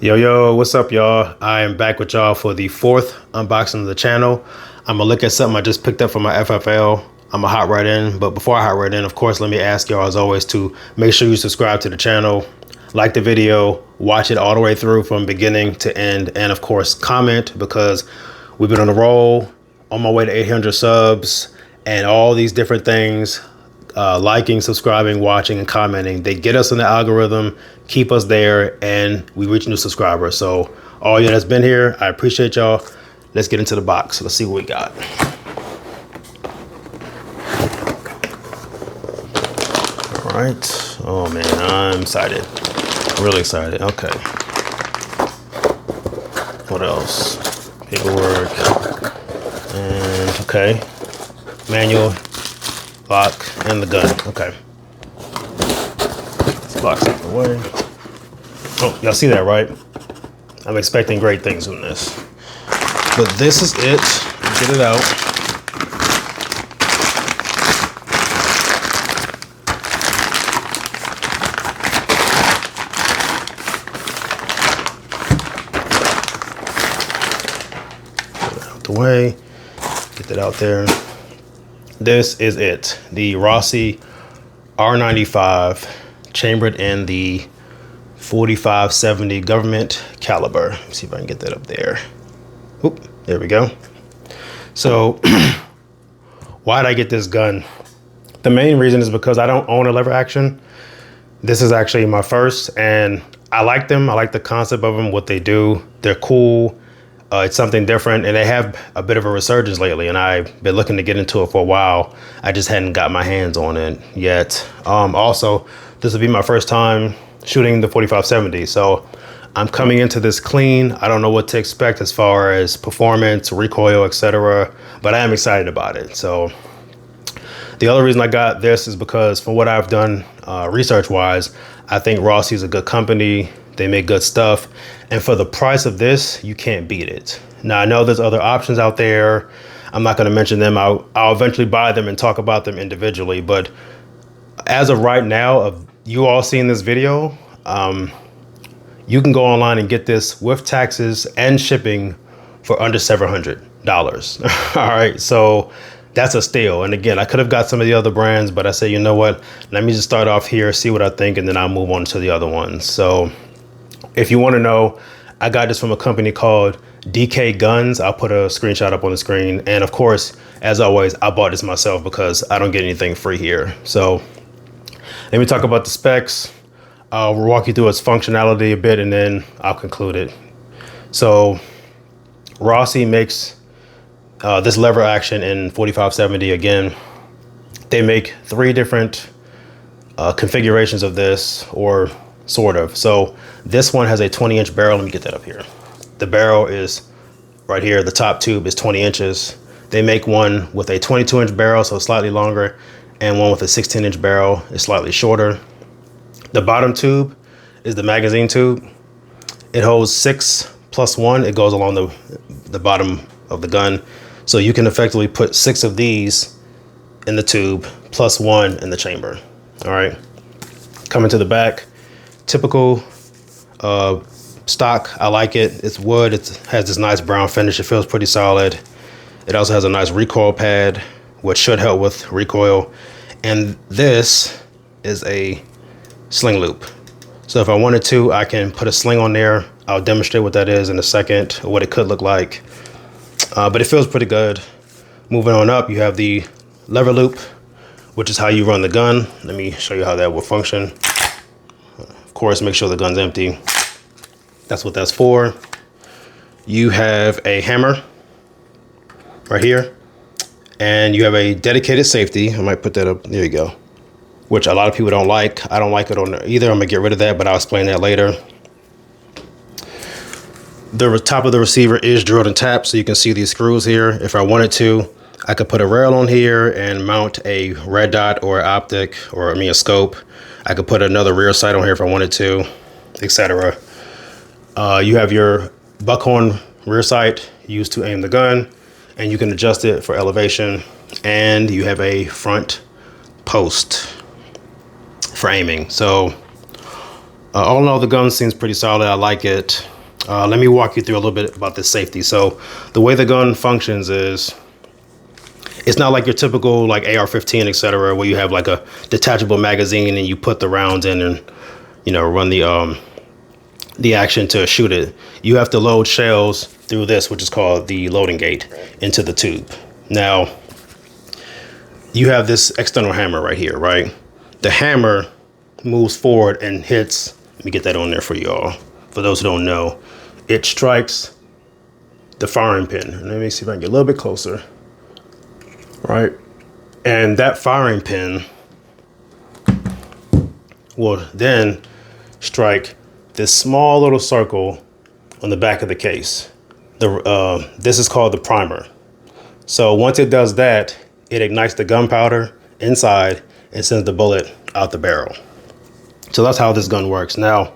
Yo, what's up, y'all? I am back with y'all for the fourth unboxing of the channel. I'm gonna look at something I just picked up from my FFL. I'm gonna hop right in, but before I hop right in, of course, let me ask y'all as always to make sure you subscribe to the channel, like the video, watch it all the way through from beginning to end, and of course, comment because we've been on a roll, on my way to 800 subs, and all these different things. Liking, subscribing, watching, and commenting. They get us in the algorithm, keep us there, and we reach new subscribers. So all y'all that's been here, I appreciate y'all. Let's get into the box. Let's see what we got. All right. Oh man, I'm excited. Really excited. Okay. What else? Paperwork. And okay. Manual. Lock and the gun. Okay. Let's box out the way. Oh, y'all see that, right? I'm expecting great things from this. But this is it. Get it out. Get it out the way. Get that out there. This is it, the Rossi R95 chambered in the 4570 government caliber. Let's see if I can get that up there. Oop, there we go. So why did I get this gun? The main reason is because I don't own a lever action. This is actually my first, and I like them. I like the concept of them, what they do. They're cool. It's something different, and they have a bit of a resurgence lately, and I've been looking to get into it for a while. I just hadn't got my hands on it yet. Also, this will be my first time shooting the 4570, so I'm coming into this clean. I don't know what to expect as far as performance, recoil, etc., but I am excited about it. So the other reason I got this is because for what I've done research-wise, I think Rossi is a good company. They make good stuff. And for the price of this, you can't beat it. Now, I know there's other options out there. I'm not going to mention them. I'll eventually buy them and talk about them individually. But as of right now, of you all seeing this video, you can go online and get this with taxes and shipping for under $700. All right. So that's a steal. And again, I could have got some of the other brands, but I said, you know what? Let me just start off here, see what I think, and then I'll move on to the other ones. So if you want to know, I got this from a company called DK Guns. I'll put a screenshot up on the screen. And of course, as always, I bought this myself because I don't get anything free here. So let me talk about the specs. I'll walk you through its functionality a bit, and then I'll conclude it. So Rossi makes this lever action in 4570. Again, they make 3 different configurations of this, or sort of. So this one has a 20-inch barrel. Let me get that up here. The barrel is right here. The top tube is 20 inches. They make one with a 22-inch barrel, so slightly longer, and one with a 16-inch barrel is slightly shorter. The bottom tube is the magazine tube. It holds 6 plus 1. It goes along the bottom of the gun. So you can effectively put 6 of these in the tube plus 1 in the chamber. All right. Coming to the back, typical stock. I like it. It's wood. It has this nice brown finish. It feels pretty solid. It also has a nice recoil pad, which should help with recoil. And this is a sling loop. So if I wanted to, I can put a sling on there. I'll demonstrate what that is in a second, or what it could look like. But it feels pretty good. Moving on up, you have the lever loop, which is how you run the gun. Let me show you how that will function. Of course, make sure the gun's empty. That's what that's for. You have a hammer right here, and you have a dedicated safety. I might put that up. There you go. Which a lot of people don't like. I don't like it on there either. I'm gonna get rid of that, but I'll explain that later. The top of the receiver is drilled and tapped, so you can see these screws here. If I wanted to, I could put a rail on here and mount a red dot or optic, or a scope. I could put another rear sight on here if I wanted to, etc. You have your buckhorn rear sight used to aim the gun, and you can adjust it for elevation. And you have a front post for aiming. So all in all, the gun seems pretty solid. I like it. Let me walk you through a little bit about this safety. So the way the gun functions is, it's not like your typical like AR-15, etc., where you have like a detachable magazine and you put the rounds in and, you know, run the action to shoot it. You have to load shells through this, which is called the loading gate, into the tube. Now, you have this external hammer right here, right? The hammer moves forward and hits, let me get that on there for you all. For those who don't know, it strikes the firing pin. Let me see if I can get a little bit closer, right? And that firing pin will then strike this small little circle on the back of the case. This is called the primer. So once it does that, it ignites the gunpowder inside and sends the bullet out the barrel. So that's how this gun works. Now,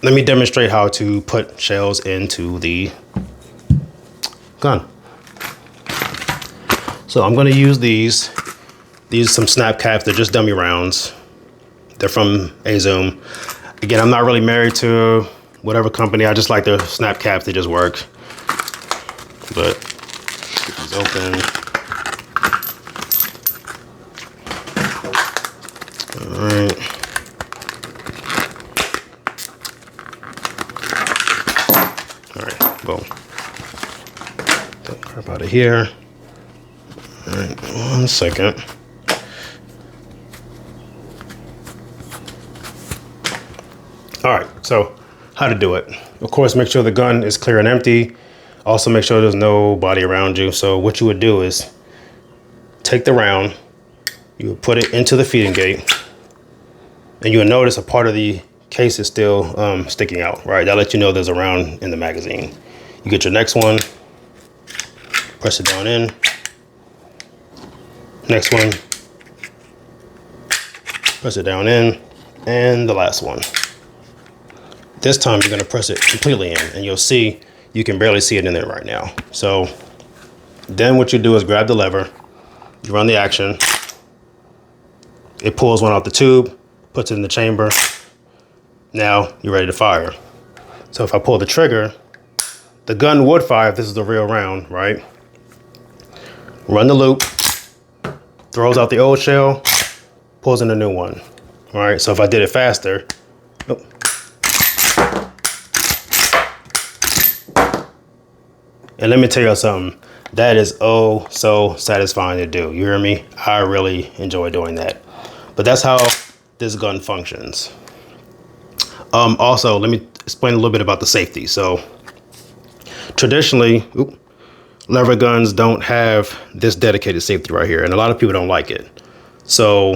let me demonstrate how to put shells into the gun. So I'm going to use these some snap caps. They're just dummy rounds. They're from Zoom. Again, I'm not really married to whatever company. I just like their snap caps. They just work. But get these open. All right. All right, boom. Get crap out of here. All right, 1 second. All right, so how to do it. Of course, make sure the gun is clear and empty. Also make sure there's nobody around you. So what you would do is take the round, you would put it into the feeding gate, and you will notice a part of the case is still sticking out, right? That lets you know there's a round in the magazine. You get your next one, press it down in. Next one, press it down in, and the last one. This time you're gonna press it completely in, and you'll see you can barely see it in there right now. So then what you do is grab the lever, you run the action, it pulls one out the tube, puts it in the chamber. Now you're ready to fire. So if I pull the trigger, the gun would fire if this is the real round, right? Run the loop, throws out the old shell, pulls in a new one. All right, so if I did it faster, oh. And let me tell you something, that is oh so satisfying to do. You hear me? I really enjoy doing that. But that's how this gun functions. Also, let me explain a little bit about the safety. So traditionally, lever guns don't have this dedicated safety right here, and a lot of people don't like it. So,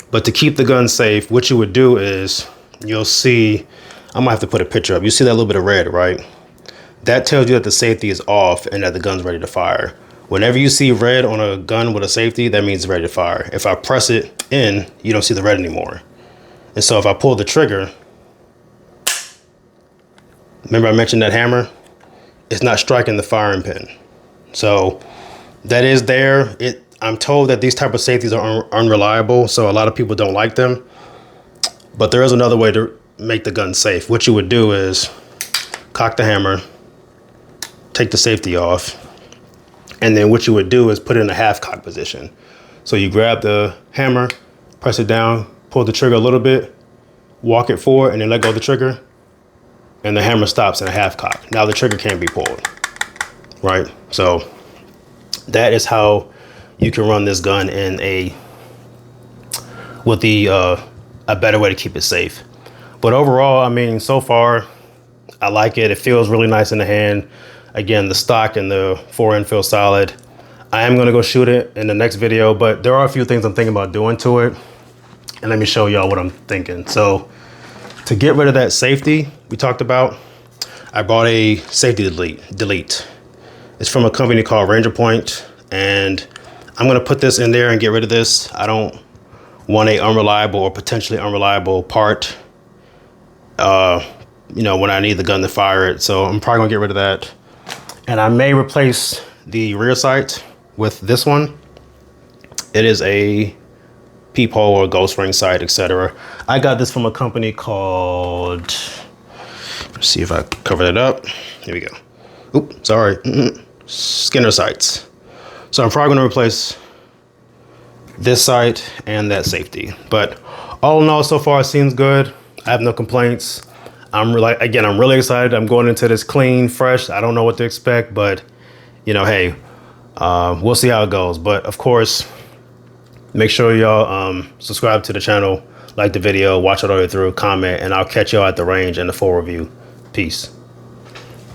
but to keep the gun safe, what you would do is you'll see, I might have to put a picture up. You see that little bit of red, right? That tells you that the safety is off and that the gun's ready to fire. Whenever you see red on a gun with a safety, that means it's ready to fire. If I press it in, you don't see the red anymore. And so if I pull the trigger, remember I mentioned that hammer? It's not striking the firing pin. So that is there. I'm told that these type of safeties are unreliable, so a lot of people don't like them. But there is another way to make the gun safe. What you would do is cock the hammer, take the safety off, and then what you would do is put it in a half cock position. So you grab the hammer, press it down, pull the trigger a little bit, walk it forward, and then let go of the trigger, and the hammer stops in a half cock. Now the trigger can't be pulled, right? So that is how you can run this gun in a better way to keep it safe. But overall, I mean, so far, I like it. It feels really nice in the hand. Again, the stock and the forend feel solid. I am gonna go shoot it in the next video, but there are a few things I'm thinking about doing to it. And let me show y'all what I'm thinking. So to get rid of that safety we talked about, I bought a safety delete. It's from a company called Ranger Point, and I'm gonna put this in there and get rid of this. I don't want a unreliable or potentially unreliable part, you know, when I need the gun to fire it. So I'm probably gonna get rid of that. And I may replace the rear sight with this one. It is a peephole or ghost ring sight, etc. I got this from a company called, let's see if I covered it up. Here we go. Oop, sorry. Skinner sights. So I'm probably going to replace this sight and that safety. But all in all, so far it seems good. I have no complaints. I'm really excited. I'm going into this clean, fresh. I don't know what to expect, but you know, hey, we'll see how it goes. But of course, make sure y'all subscribe to the channel, like the video, watch it all the way through, comment, and I'll catch y'all at the range in the full review. Peace.